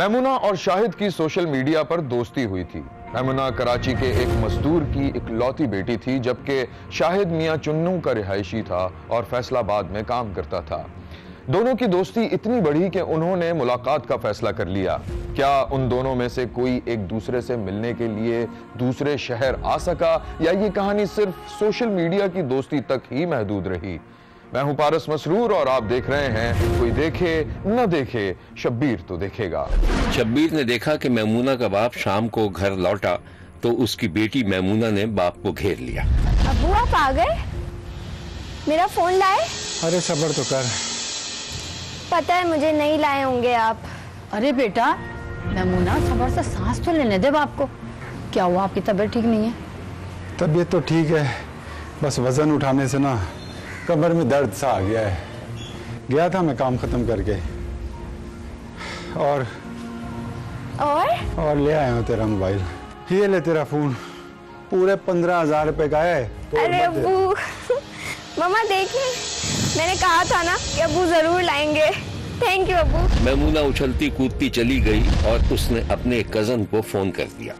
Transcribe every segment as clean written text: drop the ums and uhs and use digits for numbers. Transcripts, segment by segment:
मैमुना और शाहिद की social media पर दोस्ती हुई थी। मैमुना कराची के एक मजदूर की इकलौती बेटी थी, जबकि शाहिद मियां चुन्नू का रिहायशी था और फैसलाबाद में काम करता था। दोनों की दोस्ती इतनी बढ़ी कि उन्होंने मुलाकात का फैसला कर लिया। क्या उन दोनों में से कोई एक दूसरे से मिलने के लिए दूसरे शहर आ सका, या ये कहानी सिर्फ सोशल मीडिया की दोस्ती तक ही महदूद रही? मैं हूं पारस मसरूर और आप देख रहे हैं कोई देखे न देखे, शब्बीर तो देखेगा। शब्बीर ने देखा कि मैमूना का बाप शाम को घर लौटा तो उसकी बेटी मैमूना ने बाप को घेर लिया। अब्बू आप आ गए? मेरा फोन लाए? अरे सब्र तो कर। पता है मुझे नहीं लाए होंगे आप। अरे बेटा मैमूना सब्र से सांस तो लेने दे बाप को। क्या हुआ, आपकी तबीयत ठीक नहीं है? तबीयत तो ठीक है, बस वजन उठाने से ना कमर में दर्द सा आ गया है। गया था मैं काम खत्म करके और ले आया हूँ तेरा मोबाइल। ये ले तेरा फोन, पूरे 15,000 रुपए का है। अरे अब्बू मम्मा देखिए, मैंने कहा था ना कि अब्बू जरूर लाएंगे। थैंक यू अब्बू। मैमूना उछलती कूदती चली गई और उसने अपने कजन को फोन कर दिया।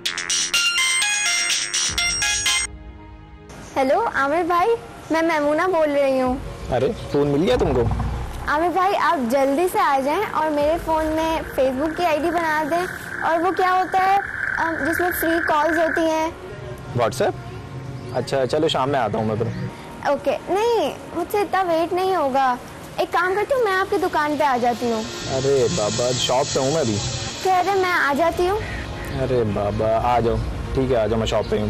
हेलो आमिर भाई, मैं मैमूना बोल रही हूँ। अरे फोन मिल गया तुमको? आमिर भाई आप जल्दी से आ जाएं और मेरे फ़ोन में फेसबुक की आईडी बना दें। और वो क्या होता है जिसमें फ्री कॉल्स होती हैं। व्हाट्सएप? अच्छा चलो शाम में आता हूँ मैं फिर। ओके, नहीं मुझसे इतना वेट नहीं होगा। एक काम करती हूँ, मैं आपकी दुकान पे आ जाती हूँ। अरे बाबा शॉप पे हूँ मैं अभी। कह रहे मैं आ जाती हूँ। अरे बाबा आ जाओ, ठीक है आ जाओ, मैं शॉप पे हूँ।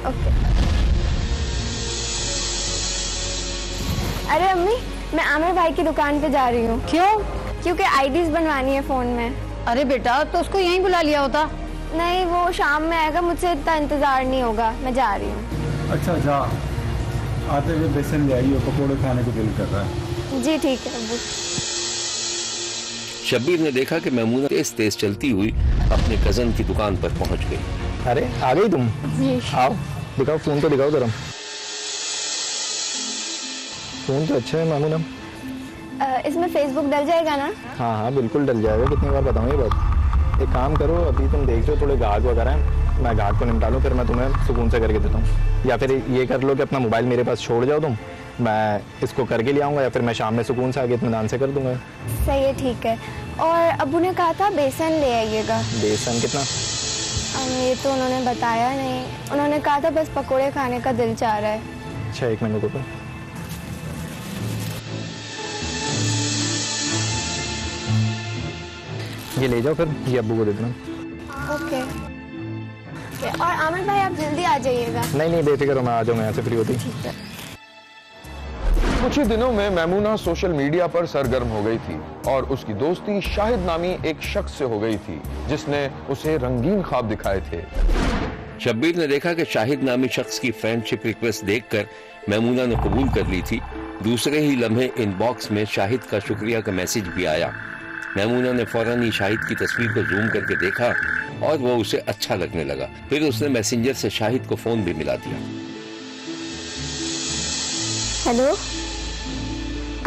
ओके। अरे अम्मी, मैं आमिर भाई की दुकान पे जा रही हूँ। क्यों? क्योंकि आईडीज बनवानी है फ़ोन में। अरे बेटा तो उसको यहीं बुला लिया होता। नहीं वो शाम में आएगा, मुझसे इतना इंतजार नहीं होगा, मैं जा रही हूँ। अच्छा जा, आते हुए बेसन ले आई हो, पकौड़े खाने को दिल कर रहा है। जी ठीक है अब्बू। शब्बीर ने देखा कि मैमूना तेज तेज चलती हुई अपने कजन की दुकान पर पहुंच गई। अरे आ गई तुम? जी। आओ दिखाओ, फोन तो दिखाओ जरा। फोन तो अच्छा है मैमूना। इसमें फेसबुक डल जाएगा ना? हाँ हाँ बिल्कुल डल जाएगा। कितनी बार बताऊँ ये बात। एक काम करो, अभी तुम देख रहे हो थोड़े गाहक वगैरह हैं, मैं गाहक को निपटा लूँ, फिर मैं तुम्हें सुकून से करके देता हूँ। या फिर ये कर लो कि अपना मोबाइल मेरे पास छोड़ जाओ तुम, मैं इसको करके ले आऊँगा, या फिर मैं शाम में सुकून से आगे इत्मीनान से कर दूँगा। सही है, ठीक है। और अब्बू ने कहा था बेसन ले आइएगा। बेसन कितना? ये तो उन्होंने बताया नहीं, उन्होंने कहा था बस पकोड़े खाने का दिल चाह रहा है। अच्छा एक मिनट रुको। ये ले जाओ, फिर ये अब्बू को दे देना। ओके। और आमिर भाई आप जल्दी आ जाइएगा। नहीं बेफिक्र हो, मैं आ जाऊँगा यहाँ से फ्री होती। ठीक है। कुछ ही दिनों में मैमूना सोशल मीडिया पर सरगर्म हो गई थी और उसकी दोस्ती शाहिद नामी एक शख्स से हो गई थी, जिसने उसे रंगीन ख्वाब दिखाए थे। शब्बीर ने देखा कि शाहिद नामी शख्स की फ्रेंडशिप रिक्वेस्ट देखकर मैमूना ने कबूल कर ली थी। दूसरे ही लम्हे इनबॉक्स में शाहिद का शुक्रिया का मैसेज भी आया। मैमूना ने फौरन ही शाहिद की तस्वीर को जूम करके देखा और वो उसे अच्छा लगने लगा। फिर उसने मैसेंजर से शाहिद को फोन भी मिला दिया। हेलो,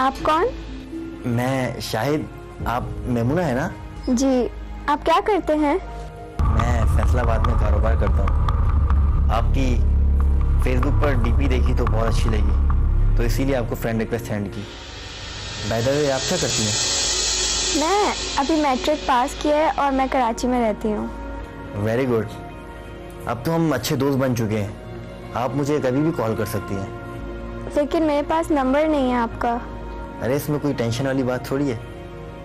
आप कौन? मैं शाहिद। आप मैमूना है ना? जी। आप क्या करते हैं? मैं फैसलाबाद में कारोबार करता हूँ। आपकी फेसबुक पर डीपी देखी तो बहुत अच्छी लगी, तो इसीलिए आपको फ्रेंड रिक्वेस्ट सेंड की। बाय द वे आप क्या करती हैं? मैं अभी मैट्रिक पास किया है और मैं कराची में रहती हूँ। Very good. अब तो हम अच्छे दोस्त बन चुके हैं, आप मुझे कभी भी कॉल कर सकती हैं। लेकिन मेरे पास नंबर नहीं है आपका। अरे इसमें कोई टेंशन वाली बात थोड़ी है,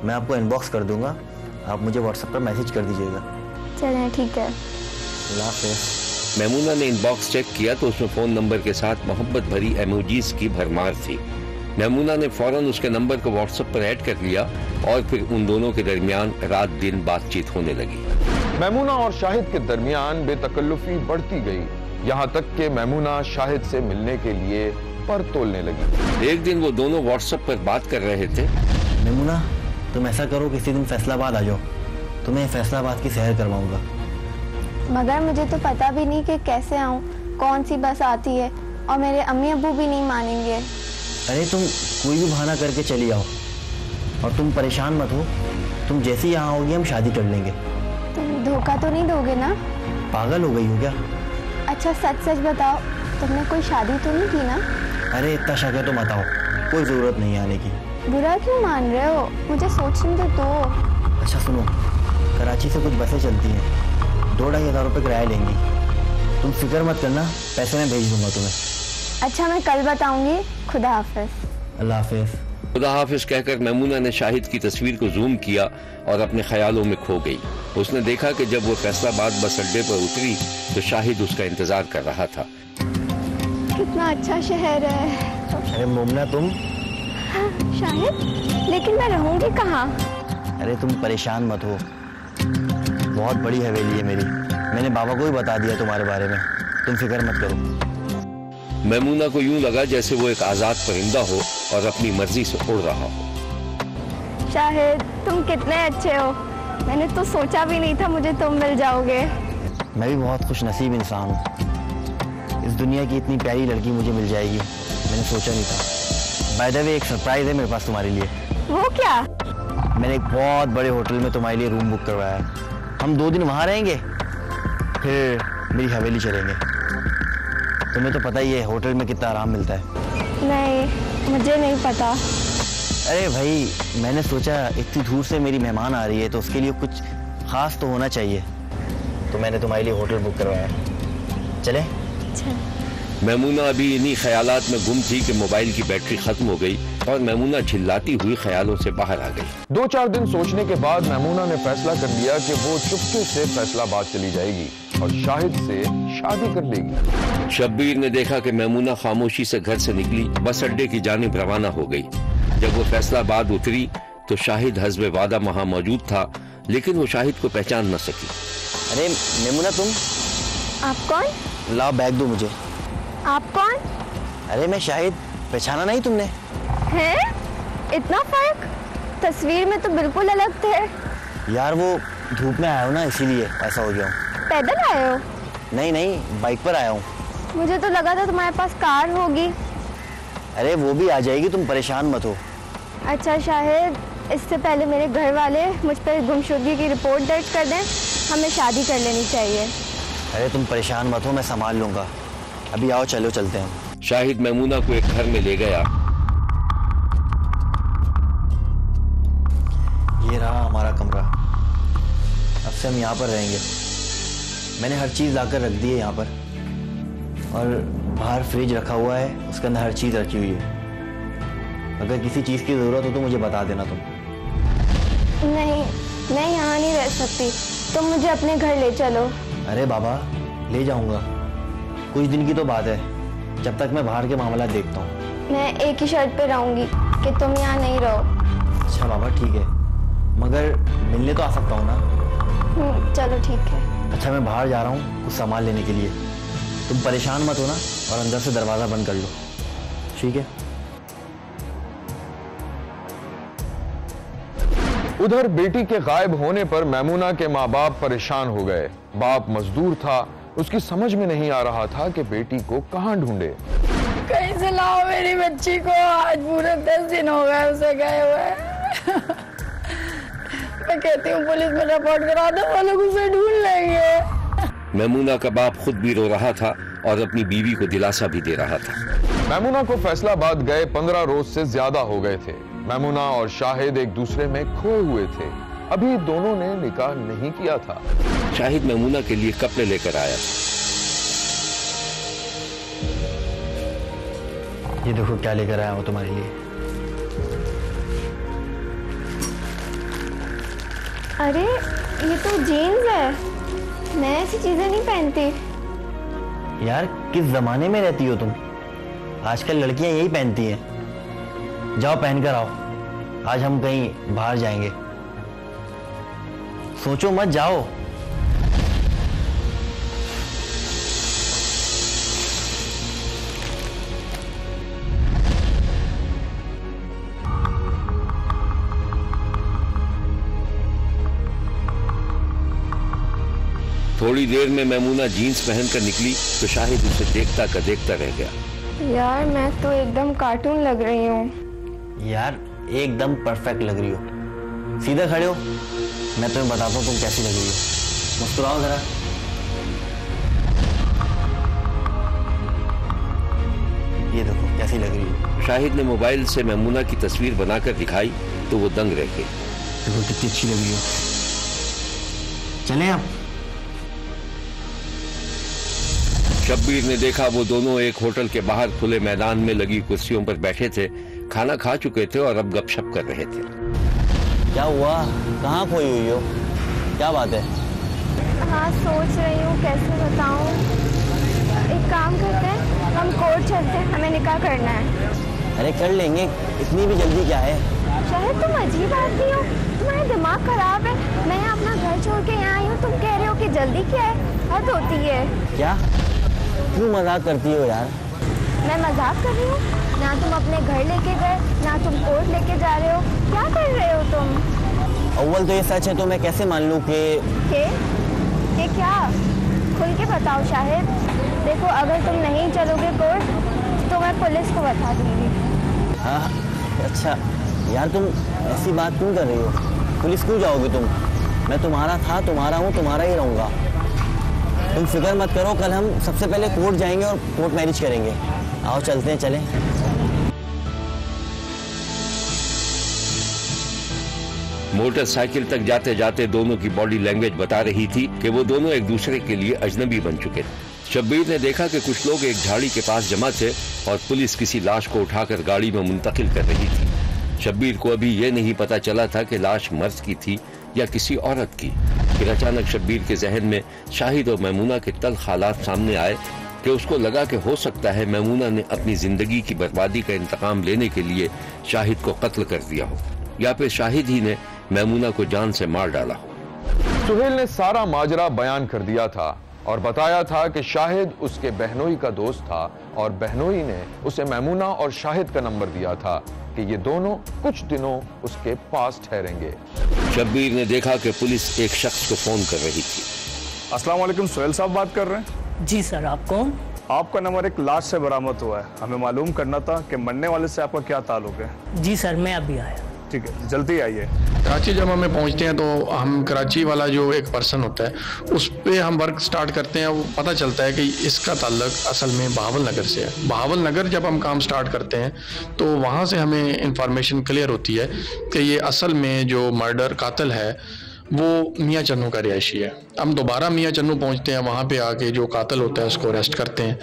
मैं आपको इनबॉक्स कर दूंगा, आप मुझे व्हाट्सएप पर मैसेज कर दीजिएगा। चलें ठीक है। अल्लाह हाफ़िज़। मैमूना ने इनबॉक्स चेक किया तो उसमें फोन नंबर के साथ मोहब्बत भरी इमोजीज की भरमार थी। मैमूना ने फौरन उसके नंबर को व्हाट्सएप पर ऐड कर लिया और फिर उन दोनों के दरमियान रात दिन बातचीत होने लगी। मैमूना और शाहिद के दरमियान बेतकल्लुफी बढ़ती गई, यहाँ तक कि मैमूना शाहिद से मिलने के लिए पर तोलने लगी। एक दिन वो दोनों व्हाट्सएप पर बात कर रहे थे। मैमूना तुम ऐसा करो, किसी दिन फैसलाबाद आ जाओ, तुम्हें फैसलाबाद की सैर करवाऊंगा। मगर मुझे तो पता भी नहीं कि कैसे आऊँ, कौन सी बस आती है, और मेरे अम्मी अब्बू भी नहीं मानेंगे। अरे तुम कोई भी बहाना करके चली आओ, और तुम परेशान मत हो, तुम जैसे ही यहाँ होगी हम शादी कर लेंगे। तुम धोखा तो नहीं दोगे ना? पागल हो गई हो क्या? अच्छा सच सच बताओ, तुमने कोई शादी तो नहीं की ना? अरे इतना शक है तो मत आओ, कोई ज़रूरत नहीं आने की। बुरा क्यों मान रहे हो? मुझे सोचने तो दो। अच्छा सुनो, कराची से कुछ बसें चलती हैं, 2-2.5 हज़ार रुपये किराया लेंगी। तुम फिक्र मत करना, पैसे मैं भेज दूंगा तुम्हें। अच्छा मैं कल बताऊंगी। खुदा हाफिज। अल्लाह हाफिज। खुदा हाफिज कहकर मैमूना ने शाहिद की तस्वीर को जूम किया और अपने ख्यालों में खो गई। उसने देखा कि जब वो फैसलाबाद बस अड्डे पर उतरी तो शाहिद उसका इंतजार कर रहा था। कितना अच्छा शहर है। अरे मोमना तुम। हाँ, शाहिद, लेकिन मैं रहूंगी कहाँ? अरे तुम परेशान मत हो, बहुत बड़ी हवेली है मेरी। मैंने बाबा को भी बता दिया तुम्हारे बारे में, तुम फिक्र मत करो। मैमूना को यूं लगा जैसे वो एक आजाद परिंदा हो और अपनी मर्जी से उड़ रहा हो। शाहिद तुम कितने अच्छे हो, मैंने तो सोचा भी नहीं था मुझे तुम मिल जाओगे। मैं भी बहुत खुश नसीब इंसान हूँ, इस दुनिया की इतनी प्यारी लड़की मुझे मिल जाएगी मैंने सोचा नहीं था। बाय द वे एक सरप्राइज है मेरे पास तुम्हारे लिए। वो क्या? मैंने एक बहुत बड़े होटल में तुम्हारे लिए रूम बुक करवाया है। हम 2 दिन वहाँ रहेंगे, फिर मेरी हवेली चलेंगे। तुम्हें तो पता ही है होटल में कितना आराम मिलता है। नहीं, मुझे नहीं पता। अरे भाई, मैंने सोचा इतनी दूर से मेरी मेहमान आ रही है तो उसके लिए कुछ खास तो होना चाहिए, तो मैंने तुम्हारे लिए होटल बुक करवाया। चले? मैमूना अभी इन्हीं ख्यालात में गुम थी कि मोबाइल की बैटरी खत्म हो गई और मैमूना चिल्लाती हुई ख्यालों से बाहर आ गई। 2-4 दिन सोचने के बाद मैमूना ने फैसला कर लिया कि वो चुपके से फैसलाबाद चली जाएगी और शाहिद से शादी कर लेगी। शब्बीर ने देखा कि मैमूना खामोशी से घर से निकली, बस अड्डे की जानिब रवाना हो गई। जब वो फैसलाबाद उतरी तो शाहिद हस्बे वादा वहां मौजूद था, लेकिन वो शाहिद को पहचान न सकी। अरे मैमूना तुम। आप कौन? लाओ बैग दो मुझे। आप कौन? अरे मैं शाहिद, पहचाना नहीं तुमने? हैं? इतना फर्क? तस्वीर में तो बिल्कुल अलग थे। यार वो धूप में आया हूँ ना, इसीलिए ऐसा हो गया हूँ। पैदल आए हो? नहीं, बाइक पर आया हूँ। मुझे तो लगा था तुम्हारे पास कार होगी। अरे वो भी आ जाएगी, तुम परेशान मत हो। अच्छा शाहिद, इससे पहले मेरे घर वाले मुझ पर गुमशुदगी की रिपोर्ट दर्ज कर दें, हमें शादी कर लेनी चाहिए। अरे तुम परेशान मत हो, मैं संभाल लूंगा। अभी आओ चलो चलते हैं। शाहिद मैमूना को एक घर में ले गया। ये रहा हमारा कमरा, अब से हम यहाँ पर रहेंगे। मैंने हर चीज़ लाकर रख दी है यहाँ पर, और बाहर फ्रिज रखा हुआ है, उसके अंदर हर चीज़ रखी हुई है। अगर किसी चीज़ की ज़रूरत हो तो मुझे बता देना तुम। नहीं, मैं यहाँ नहीं रह सकती, तुम मुझे अपने घर ले चलो। अरे बाबा, ले जाऊँगा, कुछ दिन की तो बात है, जब तक मैं बाहर के मामला देखता हूँ। मैं एक ही शर्त पे रहूँगी कि तुम यहाँ नहीं रहो। अच्छा बाबा ठीक है, मगर मिलने तो आ सकता हूँ ना? चलो ठीक है। अच्छा मैं बाहर जा रहा हूँ कुछ सामान लेने के लिए, तुम परेशान मत हो ना, और अंदर से दरवाज़ा बंद कर लो, ठीक है? उधर बेटी के गायब होने पर मैमूना के माँ बाप परेशान हो गए। बाप मजदूर था, उसकी समझ में नहीं आ रहा था कि बेटी को कहाँ ढूंढे। कहीं से लाओ मेरी बच्ची को, आज पूरे 10 दिन हो गए उसे गए हुए। मैं कहती हूँ पुलिस में रिपोर्ट करा दो, वो लोग उसे ढूंढ लेंगे। मैमूना का बाप खुद भी रो रहा था और अपनी बीवी को दिलासा भी दे रहा था। मैमूना को फैसलाबाद गए 15 रोज से ज्यादा हो गए थे। मैमूना और शाहिद एक दूसरे में खोए हुए थे, अभी दोनों ने निकाह नहीं किया था। शाहिद मैमूना के लिए कपड़े लेकर आया। ये देखो क्या लेकर आया हूँ तुम्हारे लिए। अरे ये तो जीन्स है, मैं ऐसी चीजें नहीं पहनती। यार किस जमाने में रहती हो तुम, आजकल लड़कियां यही पहनती हैं। जाओ पहन कर आओ, आज हम कहीं बाहर जाएंगे। सोचो मत, जाओ। थोड़ी देर में मैमूना जीन्स पहनकर निकली तो शाहिद उसे देखता का देखता रह गया। यार मैं तो एकदम कार्टून लग रही हूँ। यार एकदम परफेक्ट लग रही हो, सीधा खड़े हो, मैं तुम्हें बताता हूँ तुम कैसी लग रही हो। मुस्कुराओ जरा। ये देखो कैसी लग रही है। शाहिद ने मोबाइल से मैमूना की तस्वीर बनाकर दिखाई तो वो दंग रह गए। देखो कितनी अच्छी लग रही हो। चलें आप। शब्बीर ने देखा वो दोनों एक होटल के बाहर खुले मैदान में लगी कुर्सियों पर बैठे थे, खाना खा चुके थे और अब गपशप कर रहे थे। क्या हुआ, कहाँ खोई हुई हो, क्या बात है? हाँ सोच रही हूँ कैसे बताऊँ। एक काम करते हैं, हम कोर्ट चलते हैं, हमें निकाह करना है। अरे कर लेंगे, इतनी भी जल्दी क्या है? शाहिद तुम अजीब आदमी हो, तुम्हारा दिमाग खराब है। मैं अपना घर छोड़ के यहाँ आई हूँ, तुम कह रहे हो कि जल्दी क्या है, हद होती है। क्या क्यों मजाक करती हो यार? मैं मजाक कर रही हूँ? ना तुम अपने घर लेके गए, ना तुम कोर्ट लेके जा रहे हो, क्या कर रहे हो तुम? अव्वल तो ये सच है तो मैं कैसे मान लूँ कि क्या? खुल के बताओ शाहिद। देखो अगर तुम नहीं चलोगे कोर्ट तो मैं पुलिस को बता दूंगी। हाँ अच्छा यार, तुम ऐसी बात क्यों कर रही हो? पुलिस क्यों जाओगे तुम? मैं तुम्हारा था, तुम्हारा हूँ, तुम्हारा ही रहूँगा। तुम फिक्र मत करो, कल हम सबसे पहले कोर्ट जाएंगे और कोर्ट मैरिज करेंगे। आओ चलते हैं, चलें। मोटरसाइकिल तक जाते जाते दोनों की बॉडी लैंग्वेज बता रही थी कि वो दोनों एक दूसरे के लिए अजनबी बन चुके थे। शब्बीर ने देखा कि कुछ लोग एक झाड़ी के पास जमा थे और पुलिस किसी लाश को उठाकर गाड़ी में मुंतकिल कर रही थी। शब्बीर को अभी ये नहीं पता चला था कि लाश मर्द की थी या किसी औरत की। फिर अचानक शब्बीर के जहन में शाहिद और मैमूना के तल्ख हालात सामने आए कि उसको लगा कि हो सकता है मैमूना ने अपनी जिंदगी की बर्बादी का इंतकाम लेने के लिए शाहिद को कत्ल कर दिया हो, या फिर शाहिद ही ने मैमूना को जान से मार डाला हो। सुहेल ने सारा माजरा बयान कर दिया था और बताया था कि शाहिद उसके बहनोई का दोस्त था और बहनोई ने उसे मैमूना और शाहिद का नंबर दिया था कि ये दोनों कुछ दिनों उसके पास ठहरेंगे। शब्बीर ने देखा कि पुलिस एक शख्स को फोन कर रही थी। अस्सलाम वालेकुम, सुहेल साहब बात कर रहे हैं? जी सर, आप कौन? आपका नंबर एक लाश से बरामद हुआ है, हमें मालूम करना था कि मरने वाले से आपका क्या ताल्लुक है। जी सर, मैं अभी आया। ठीक है, जल्दी आइए। कराची जब हमें पहुंचते हैं तो हम कराची वाला जो एक पर्सन होता है उस पर हम वर्क स्टार्ट करते हैं। वो पता चलता है कि इसका ताल्लुक असल में बहावल नगर से है। बहावल नगर जब हम काम स्टार्ट करते हैं तो वहाँ से हमें इंफॉर्मेशन क्लियर होती है कि ये असल में जो मर्डर कातिल है वो मियाँ चन्नू का रिहायशी है। हम दोबारा मियाँ चन्नू पहुँचते हैं, वहाँ पे आके जो कातिल होता है उसको अरेस्ट करते हैं,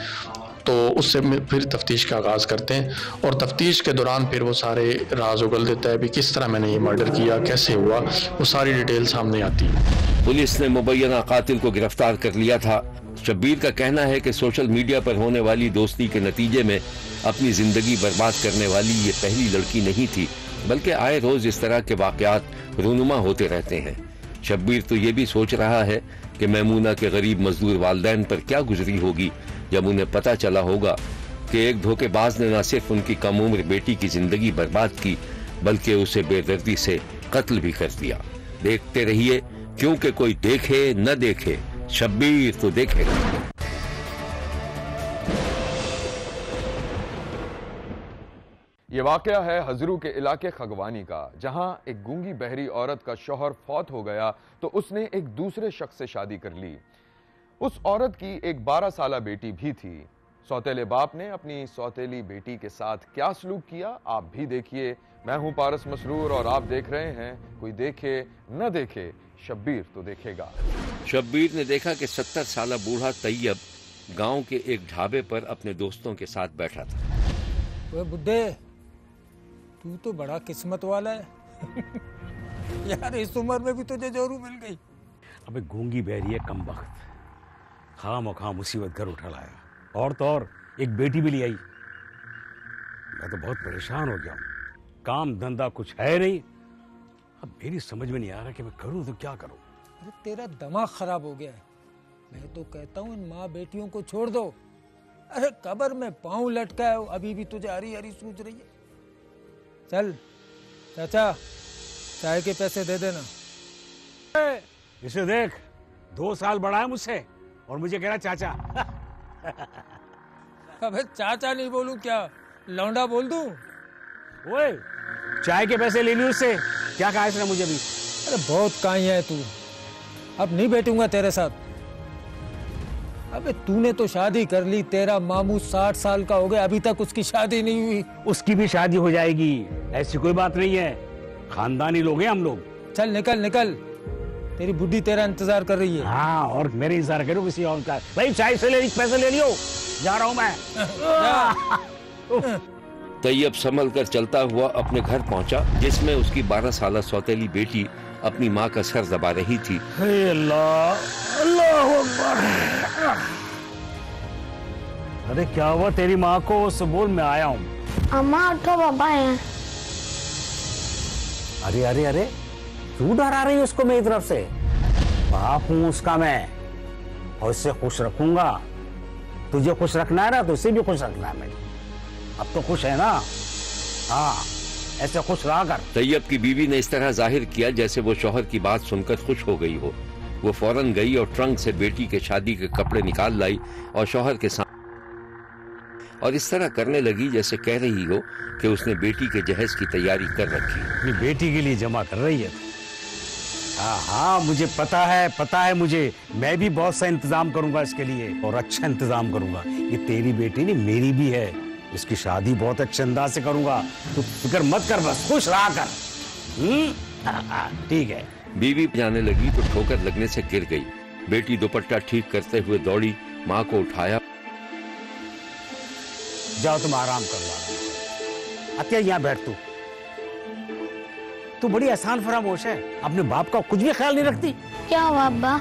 तो उससे फिर तफ्तीश का आगाज़ करते हैं और तफ्तीश के दौरान फिर वो सारे राज उगल देता है भी किस तरह मैंने ये मर्डर किया, कैसे हुआ, वो सारी डिटेल सामने आती है। पुलिस ने मुबैना कातिल को गिरफ्तार कर लिया था। शब्बीर का कहना है कि सोशल मीडिया पर होने वाली दोस्ती के नतीजे में अपनी जिंदगी बर्बाद करने वाली ये पहली लड़की नहीं थी, बल्कि आए रोज इस तरह के वाकयात रूनुमा होते रहते हैं। शब्बीर तो ये भी सोच रहा है कि मैमूना के गरीब मजदूर वालिदैन पर क्या गुजरी होगी जब उन्हें पता चला होगा कि एक धोखेबाज ने न सिर्फ उनकी कम उम्र बेटी की जिंदगी बर्बाद की बल्कि उसे बेदर्दी से कत्ल भी कर दिया। देखते रहिए, क्योंकि कोई देखे न देखे, शब्बीर तो देखेगा। ये वाकया है हजरू के इलाके खगवानी का, जहां एक गूंगी बहरी औरत का शौहर फौत हो गया तो उसने एक दूसरे शख्स से शादी कर ली। उस औरत की एक 12 साला बेटी भी थी। सौतेले बाप ने अपनी सौतेली बेटी के साथ क्या सलूक किया आप भी देखिए। मैं हूं पारस मसरूर और आप देख रहे हैं कोई देखे न देखे, शब्बीर तो देखेगा। शब्बीर ने देखा कि 70 साला बूढ़ा तैयब गांव के एक ढाबे पर अपने दोस्तों के साथ बैठा था। ओए बुड्ढे, तू तो बड़ा किस्मत वाला है यार, इस उम्र में भी तुझे जोरू मिल गई। अबे गूंगी बहरी है कमबख्त, खामोखा मुसीबत घर उठा लाया, और तो और एक बेटी भी ले आई। मैं तो बहुत परेशान हो गया हूँ, काम धंधा कुछ है नहीं। अब मेरी समझ में नहीं आ रहा कि मैं करूँ तो क्या करूँ। अरे तेरा दिमाग खराब हो गया है। मैं तो कहता हूँ इन माँ बेटियों को छोड़ दो। अरे कब्र में पाँव लटका है, अभी भी तुझे हरी हरी सूझ रही है। चल चाचा, चाय के पैसे दे देना। इसे देख, 2 साल बड़ा है मुझसे और मुझे कह रहा चाचा। अबे चाचा नहीं बोलूं क्या, लौंडा बोल दूं? ओए, चाय के पैसे ले ली उससे, क्या कहा इसने मुझे भी? अरे बहुत काई है तू, अब नहीं बैठूंगा तेरे साथ। अबे तूने तो शादी कर ली, तेरा मामू 60 साल का हो गया, अभी तक उसकी शादी नहीं हुई। उसकी भी शादी हो जाएगी, ऐसी कोई बात नहीं है, खानदानी लोग हैं हम लोग। चल निकल निकल, तेरी बुढ़ी तेरा इंतजार कर रही है। हाँ, और मेरे इंतजार करो किसी और का। भाई चाय से पैसे ले लियो, जा रहा हूं मैं। तैयब संभल कर चलता हुआ अपने घर पहुंचा, जिसमें उसकी 12 साल सौतेली बेटी अपनी माँ का सर दबा रही थी। अल्लाह अल्लाह अकबर। अरे क्या हुआ तेरी माँ को? उस बोल मैं आया हूँ। अम्मा उठो, पापा हैं। अरे अरे अरे, क्यों डरा रही है उसको मेरी तरफ से? बाप हूँ उसका मैं, और उससे खुश रखूंगा। तुझे खुश रखना है ना, तो उसे भी खुश रखना है। मैं अब तो खुश है ना? हाँ, ऐसे खुश रहा कर। तैयब की बीवी ने इस तरह जाहिर किया जैसे वो शौहर की बात सुनकर खुश हो गई हो। वो फौरन गई और ट्रंक से बेटी के शादी के कपड़े निकाल लाई और शौहर के सामने, और इस तरह करने लगी जैसे कह रही हो कि उसने बेटी के जहेज की तैयारी कर रखी। अपनी बेटी के लिए जमा कर रही है। हाँ हाँ, मुझे पता है मुझे। मैं भी बहुत सा इंतजाम करूंगा इसके लिए, और अच्छा इंतजाम करूंगा। ये तेरी बेटी नहीं, मेरी भी है। इसकी शादी बहुत अच्छे अंदाज से करूंगा, तू फिक्र मत कर, बस खुश रहा कर। ठीक है। बीवी जाने लगी तो ठोकर लगने से गिर गई। बेटी दुपट्टा ठीक करते हुए दौड़ी, माँ को उठाया। जाओ तुम आराम कर लो। अत्या यहाँ बैठ तू बड़ी आसान फरामोश है, अपने बाप का कुछ भी ख्याल नहीं रखती। क्या हुआ अब्बा?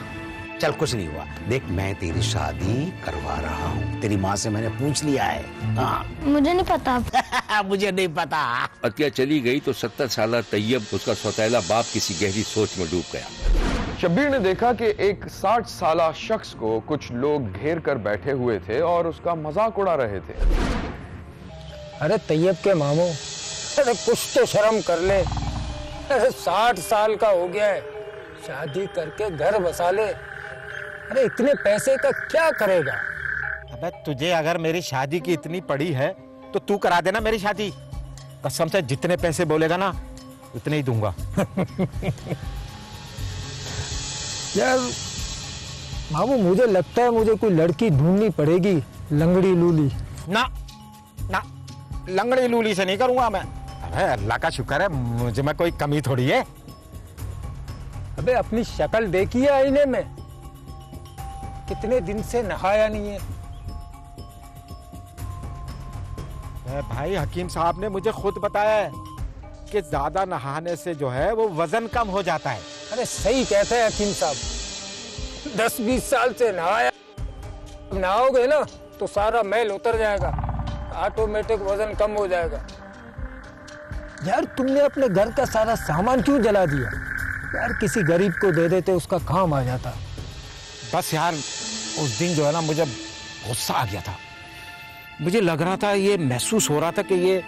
चल कुछ नहीं हुआ। देख, मैं तेरी शादी करवा रहा हूँ, तेरी माँ से मैंने पूछ लिया है। हाँ। मुझे नहीं पता। मुझे नहीं पता। अतिया चली गई तो 70 साल तैयब, उसका सौतेला बाप, किसी गहरी सोच में डूब गया। शब्बीर ने देखा कि एक 60 साला शख्स को कुछ लोग घेर कर बैठे हुए थे और उसका मजाक उड़ा रहे थे। अरे तैयब के मामू, अरे कुछ तो शर्म कर ले। अरे 60 साल का हो गया है, शादी करके घर बसा ले। अरे इतने पैसे का क्या करेगा? अबे तुझे अगर मेरी शादी की इतनी पड़ी है तो तू करा देना मेरी शादी। कसम से जितने पैसे बोलेगा ना उतने ही दूंगा। यार मामू, मुझे लगता है मुझे कोई लड़की ढूंढनी पड़ेगी, लंगड़ी लूली। ना ना, लंगड़ी लूली से नहीं करूंगा मैं। अबे अल्लाह का शुक्र है मुझे में कोई कमी थोड़ी है। अबे अपनी शक्ल देखी है आईने में? कितने दिन से नहाया नहीं है। भाई हकीम साहब ने मुझे खुद बताया है कि ज्यादा नहाने से जो है वो वजन कम हो जाता है। अरे सही कहते हैं हकीम साहब, 10-20 साल से नहाया, नहाओगे ना तो सारा मैल उतर जाएगा, ऑटोमेटिक वजन कम हो जाएगा। यार तुमने अपने घर का सारा सामान क्यों जला दिया? यार किसी गरीब को दे देते, उसका काम आ जाता। बस यार उस दिन जो है ना मुझे गुस्सा आ गया था। मुझे लग रहा था, ये महसूस हो रहा था कि ये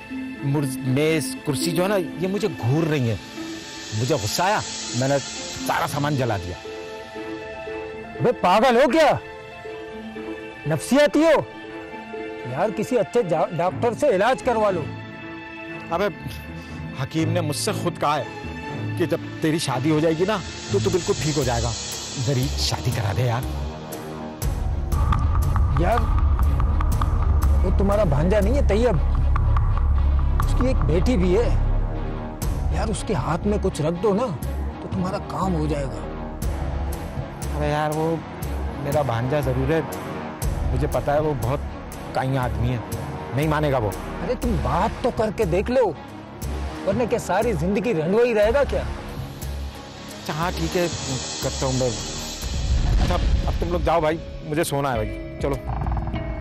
मेज कुर्सी जो है ना ये मुझे घूर रही है। मुझे गुस्सा आया, मैंने सारा सामान जला दिया। अबे पागल हो क्या? नफसियाती हो? यार किसी अच्छे डॉक्टर से इलाज करवा लो। अबे हकीम ने मुझसे खुद कहा है कि जब तेरी शादी हो जाएगी ना तो तू बिल्कुल ठीक हो जाएगा। मेरी शादी करा दे यार। यार वो तुम्हारा भांजा नहीं है तैयब, उसकी एक बेटी भी है। यार उसके हाथ में कुछ रख दो ना तो तुम्हारा काम हो जाएगा। अरे यार वो मेरा भांजा जरूर है, मुझे पता है वो बहुत काइया आदमी है, नहीं मानेगा वो। अरे तुम बात तो करके देख लो, वरना क्या सारी जिंदगी रंडवा ही रहेगा क्या? हाँ ठीक है, करता हूँ मैं। अच्छा अब तुम लोग जाओ भाई, मुझे सोना है भाई, चलो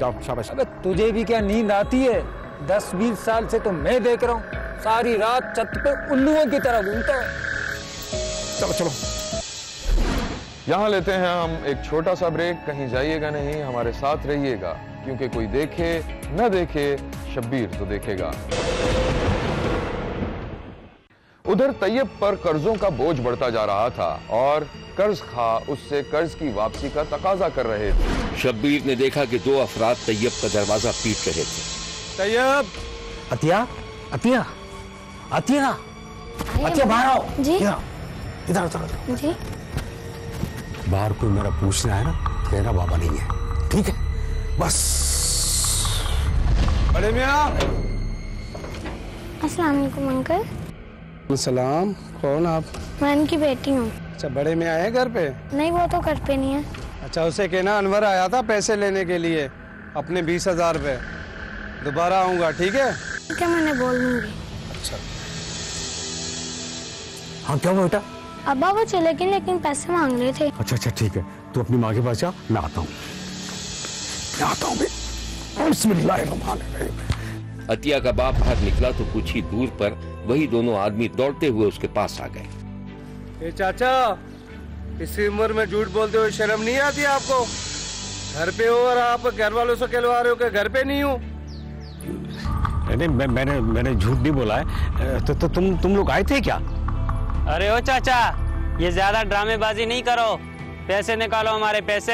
जाओ शाबाश। अबे तुझे भी क्या नींद आती है? 10-20 साल से तो मैं देख रहा हूँ, सारी रात छत पे उल्लुओं की तरह घूमता है। चलो चलो। यहाँ लेते हैं हम एक छोटा सा ब्रेक। कहीं जाइएगा नहीं, हमारे साथ रहिएगा, क्योंकि कोई देखे न देखे शब्बीर तो देखेगा। उधर तैयब पर कर्जों का बोझ बढ़ता जा रहा था और कर्ज खा उससे कर्ज की वापसी का तकाजा कर रहे थे। शब्बीर ने देखा कि 2 अफराद तैयब का दरवाजा पीट रहे थे। तैयब! अतिया, अतिया, अतिया, अच्छा बाहर आओ जी। इधर उधर जी। बाहर कोई मेरा पूछना है ना, तेरा बाबा नहीं है, ठीक है? बस। बड़े मियां। अस्सलाम वालेकुम अंकल। सलाम। कौन आप? मैं इनकी बेटी हूँ। अच्छा, बड़े मियां है घर पे? नहीं, वो तो घर पे नहीं है। अच्छा, उसे कहना अनवर आया था पैसे लेने के लिए, अपने 20,000 रुपए। दोबारा आऊंगा, ठीक है? ठीक है, मैंने बोल दूंगी। अच्छा। हाँ क्या हुआ बेटा? अब्बा वो चले गए लेकिन पैसे मांग रहे थे। अच्छा अच्छा ठीक है, तू अपनी माँ के पास जा, मैं आता हूँ। अतिया का बाप बाहर निकला तो कुछ ही दूर पर वही दोनों आदमी दौड़ते हुए उसके पास आ गए। चाचा, इसी उम्र में झूठ बोलते हुए शर्म नहीं आती आपको? घर पे हो और आप घर वालों से कहलवा रहे हो कि घर पे नहीं हूँ। नहीं, मैंने झूठ नहीं बोला है। तो तुम लोग आए थे क्या? अरे ओ चाचा, ये ज्यादा ड्रामेबाजी नहीं करो, पैसे निकालो हमारे पैसे।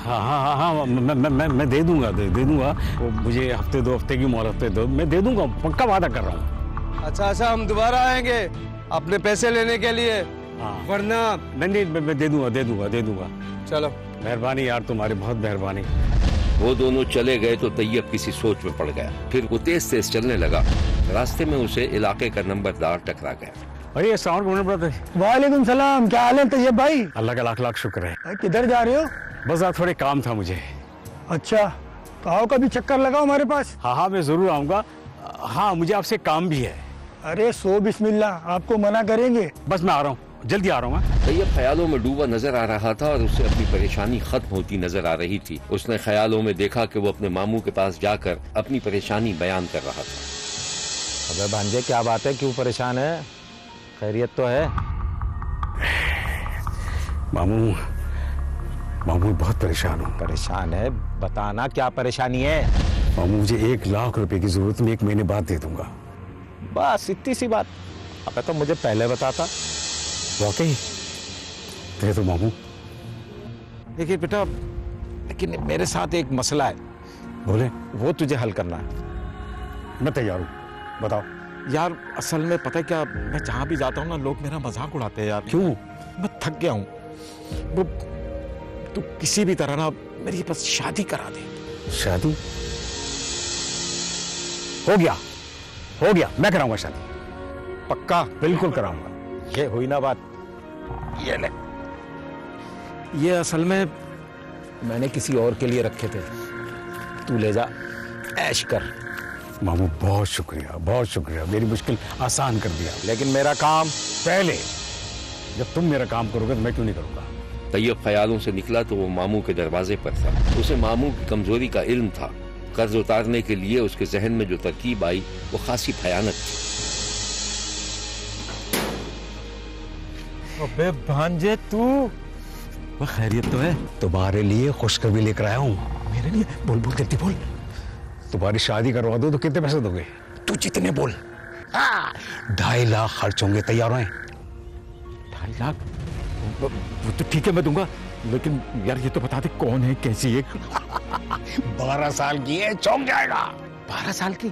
हाँ, मैं दे दूंगा, दे दूंगा। वो मुझे हफ्ते 2 हफ्ते की मोहलत पे दो, मैं दे दूंगा, पक्का वादा कर रहा हूँ। अच्छा, हम दोबारा आएंगे अपने पैसे लेने के लिए। हाँ। वरना नहीं, मैं दे दूंगा। चलो। मेहरबानी यार, तुम्हारी बहुत मेहरबानी। वो दोनों चले गए तो तैयब किसी सोच में पड़ गया। फिर वो तेज तेज चलने लगा। रास्ते में उसे इलाके का नंबरदार टकरा गया। अरे अस्सलाम वालेकुम। वालेकुम सलाम, क्या हाल है तैयब भाई? अल्लाह का लाख लाख शुक्र है। किधर जा रहे हो? बस आज थोड़े काम था मुझे। अच्छा, तो आओ कभी चक्कर लगाओ हमारे पास। हाँ, मैं जरूर आऊंगा। हाँ, मुझे आपसे काम भी है। अरे सो बिस्मिल्लाह, आपको मना करेंगे? बस मैं आ रहा हूँ, जल्दी आ रहा हूँ। तैयब ख्यालों में डूबा नजर आ रहा था और उसे अपनी परेशानी खत्म होती नजर आ रही थी। उसने ख्यालों में देखा कि वो अपने मामू के पास जाकर अपनी परेशानी बयान कर रहा था। अबे भांजे, क्या बात है, क्यों परेशान है? खैरियत तो है? मामू बहुत परेशान हूँ। परेशान है? बताना क्या परेशानी है? मामू, मुझे 1 लाख रुपए की जरूरत, मैं 1 महीने बाद दे दूंगा। बस इतनी सी बात? अब तो मुझे पहले बताता। वाकई दे दो मामू। देखिए बेटा, लेकिन मेरे साथ एक मसला है। बोले। वो तुझे हल करना है। मैं तैयार हूँ, बताओ। यार असल में पता है क्या, मैं जहाँ भी जाता हूँ ना, लोग मेरा मजाक उड़ाते हैं यार। क्यों? मैं थक गया हूँ। वो तू किसी भी तरह ना मेरी बस शादी करा दे। शादी? हो गया, मैं कराऊंगा शादी। पक्का? बिल्कुल कराऊंगा। ये हुई ना बात। ये ले, ये असल में मैंने किसी और के लिए रखे थे, तू ले जा, ऐश कर। मामू बहुत शुक्रिया, मेरी मुश्किल आसान कर दिया। लेकिन मेरा काम पहले, जब तुम मेरा काम करोगे तो मैं क्यों नहीं करूंगा? तैयब ख्यालों से निकला तो वो मामू के दरवाजे पर था। उसे मामू की कमजोरी का इल्म था। कर्ज उतारने के लिए उसके जहन में जो तरकीब आई वो खासी भयानक थी। अबे भांजे, तू खैरियत तो है? तुम्हारे लिए खुशखबरी लेकर आया हूँ। मेरे लिए? बोल जल्दी बोल। तुम्हारी शादी करवा दो तो कितने पैसे दोगे? तू जितने बोल। 2.5 लाख खर्च होंगे, तैयार हैं? 2.5 लाख? वो तो ठीक है, मैं दूंगा, लेकिन यार ये तो बता दे कौन है, कैसी है? 12 साल की है, चौंक जाएगा। 12 साल की?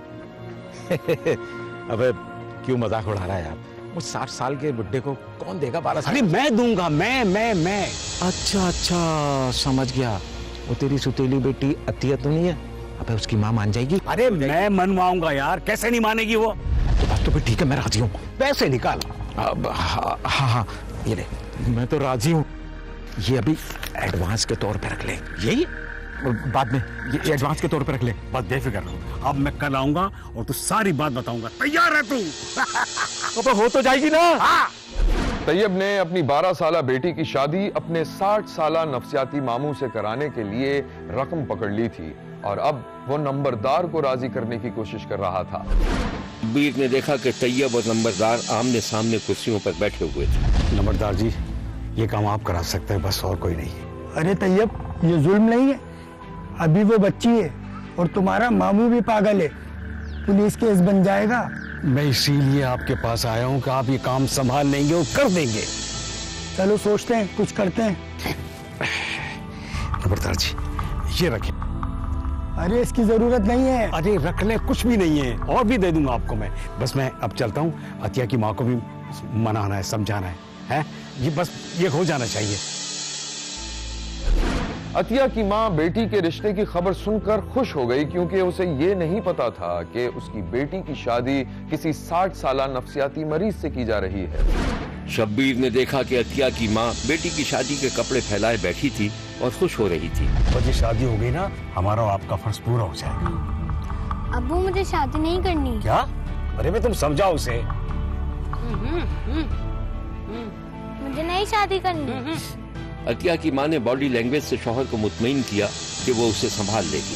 अबे क्यों मजाक उड़ा रहा है यार? वो 60 साल के बुड्ढे को कौन देगा 12 साल? अरे मैं दूंगा, मैं। अच्छा, समझ गया। वो तेरी सुतीली बेटी अतिया तो नहीं है? अबे उसकी माँ मान जाएगी? अरे मैं मनवाऊंगा यार, कैसे नहीं मानेगी वो? तो बात तो फिर ठीक है, मैं राजी हूँ। पैसे निकाल। हाँ, ये ले, मैं तो राजी हूँ। ये अभी एडवांस के तौर पे रख ले। यही बाद में ये एडवांस के तौर पे रख ले। बस बेफिक्र रहो, अब मैं कल आऊंगा और तू सारी बात बताऊंगा। तैयार है तू? तो हो तो जाएगी ना? हाँ। तैयब ने अपनी 12 साला बेटी की शादी अपने 60 साला नफसियाती मामू से कराने के लिए रकम पकड़ ली थी और अब वो नंबरदार को राजी करने की कोशिश कर रहा था। बीर ने देखा कि तैयब और नंबरदार आमने सामने कुर्सियों पर बैठे हुए थे। नंबरदार जी, ये काम आप करा सकते हैं, बस और कोई नहीं। अरे तैयब, ये जुल्म नहीं है। अभी वो बच्ची है और तुम्हारा मामू भी पागल है, पुलिस केस बन जाएगा। मैं इसीलिए आपके पास आया हूँ कि आप ये काम संभाल लेंगे और कर देंगे। चलो सोचते हैं, कुछ करते हैं। नंबरदार जी, ये रखें। अरे इसकी जरूरत नहीं है। अरे रख ले, कुछ भी नहीं है, और भी दे दूंगा आपको मैं। बस मैं अब चलता हूँ, अतिया की माँ को भी मनाना है, समझाना है? ये बस ये हो जाना चाहिए। अतिया की मां बेटी के रिश्ते की खबर सुनकर खुश हो गई, क्योंकि उसे ये नहीं पता था कि उसकी बेटी की शादी किसी 60 साला नफ्सियाती मरीज से की जा रही है। शब्बीर ने देखा कि अतिया की मां बेटी की शादी के कपड़े फैलाए बैठी थी और खुश हो रही थी। और ये शादी हो गई ना, हमारा और आपका फर्ज पूरा हो जाएगा। अब्बू मुझे शादी नहीं करनी। क्या? अरे मैं तुम समझाओ उसे। मुझे नहीं शादी करनी। अतिया की मां ने बॉडी लैंग्वेज से शौहर को मुतमईन किया कि वो उसे संभाल लेगी।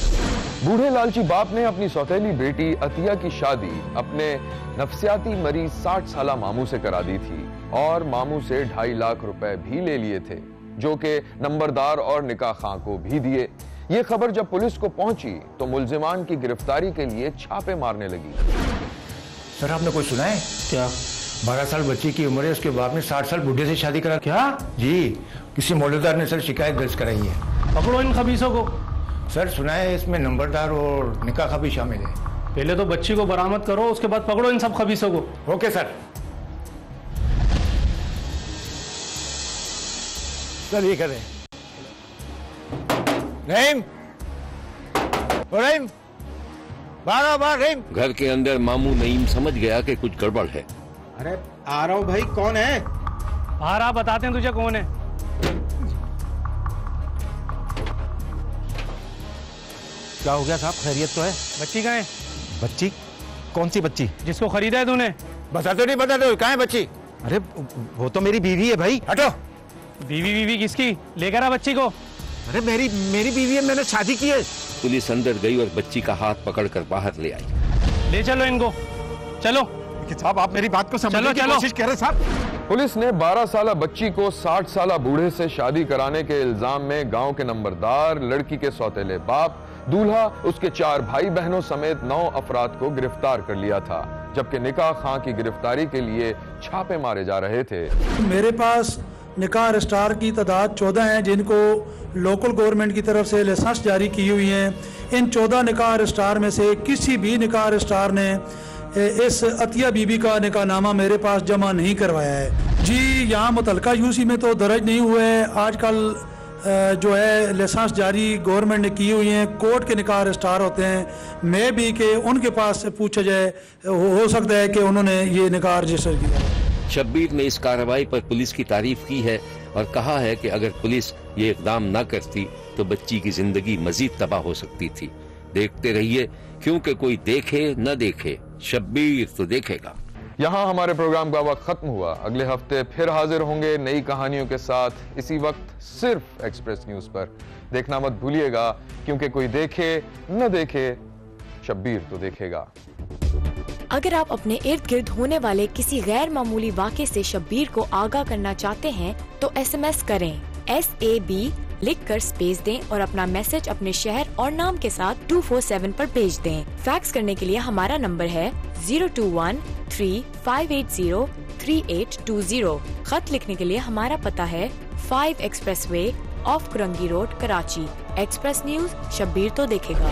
बूढ़े लालची बाप ने अपनी सौतेली बेटी अतिया की शादी अपने नफ्सियाती मरीज 60 साला मामू से करा दी थी और मामू से 2.5 लाख रुपए भी ले लिए थे, जो कि नंबरदार और निकाह खां को भी दिए। ये खबर जब पुलिस को पहुंची तो मुल्जिमान की गिरफ्तारी के लिए छापे मारने लगी। सर आपने कुछ सुना है क्या? 12 साल बच्ची की उम्र है, उसके बाप ने 60 साल बुढ़े से शादी करा। क्या जी? किसी मौलूदार ने सर शिकायत दर्ज कराई है। पकड़ो इन खबीसों को। सर सुना है इसमें नंबरदार और निकाह खां भी शामिल है। पहले तो बच्ची को बरामद करो, उसके बाद पकड़ो इन सब खबीसों को। Okay sir. चलिए करें। रहीम, रहीम, बार रहीम। घर के अंदर मामू नईम समझ गया कि कुछ गड़बड़ है। अरे आ रहा हूँ भाई, कौन है? आ रहा, बताते हैं तुझे कौन है। क्या हो गया साहब, खैरियत तो है? बच्ची कहाँ है? बच्ची? कौन सी बच्ची? जिसको खरीदा है तूने। बता दो, नहीं बता दो, कहाँ है बच्ची? अरे वो तो मेरी बीवी है भाई। हटो। बीवी किसकी? लेकर आ बच्ची को। अरे मेरी बीवी है, मैंने शादी की है। पुलिस अंदर गई और बच्ची का हाथ पकड़कर बाहर ले आई। ले चलो इनको, चलो। साहब आप मेरी बात को समझने की कोशिश कर रहे साहब। पुलिस ने 12 साला बच्ची को 60 साला बूढ़े से शादी कराने के इल्जाम में गांव के नंबरदार, लड़की के सौतेले बाप, दूल्हा, उसके 4 भाई बहनों समेत 9 अफराद को गिरफ्तार कर लिया था, जबकि निकाह खां की गिरफ्तारी के लिए छापे मारे जा रहे थे। मेरे पास निकाह रजिस्ट्रार की तादाद 14 है, जिनको लोकल गवर्नमेंट की तरफ से लाइसेंस जारी की हुई हैं। इन 14 निकाह रजिस्ट्रार में से किसी भी निकाह रजिस्ट्रार ने इस अतिया बीबी का निकाहनामा मेरे पास जमा नहीं करवाया है। जी यहाँ मुतलका यूसी में तो दर्ज नहीं हुए हैं। आजकल जो है लाइसेंस जारी गवर्नमेंट ने की हुई हैं, कोर्ट के निकाह रजिस्ट्रार होते हैं। मैं भी कि उनके पास से पूछा जाए, हो सकता है कि उन्होंने ये निकाह रजिस्टर किया। शब्बीर ने इस कार्रवाई पर पुलिस की तारीफ की है और कहा है कि अगर पुलिस ये इकदाम न करती तो बच्ची की जिंदगी मजीद तबाह हो सकती थी। देखते रहिए, क्योंकि कोई देखे न देखे, शब्बीर तो देखेगा। यहाँ हमारे प्रोग्राम का वक्त खत्म हुआ। अगले हफ्ते फिर हाजिर होंगे नई कहानियों के साथ, इसी वक्त सिर्फ एक्सप्रेस न्यूज पर। देखना मत भूलिएगा, क्योंकि कोई देखे न देखे, शब्बीर तो देखेगा। अगर आप अपने इर्द गिर्द होने वाले किसी गैर मामूली वाक़े से शब्बीर को आगाह करना चाहते हैं तो SMS करें SAB, लिखकर स्पेस दें और अपना मैसेज अपने शहर और नाम के साथ 247 पर भेज दें। फैक्स करने के लिए हमारा नंबर है 021-3580-3820। खत लिखने के लिए हमारा पता है 5 expressway of Korangi road, Karachi. Express news, Shabbir तो देखेगा।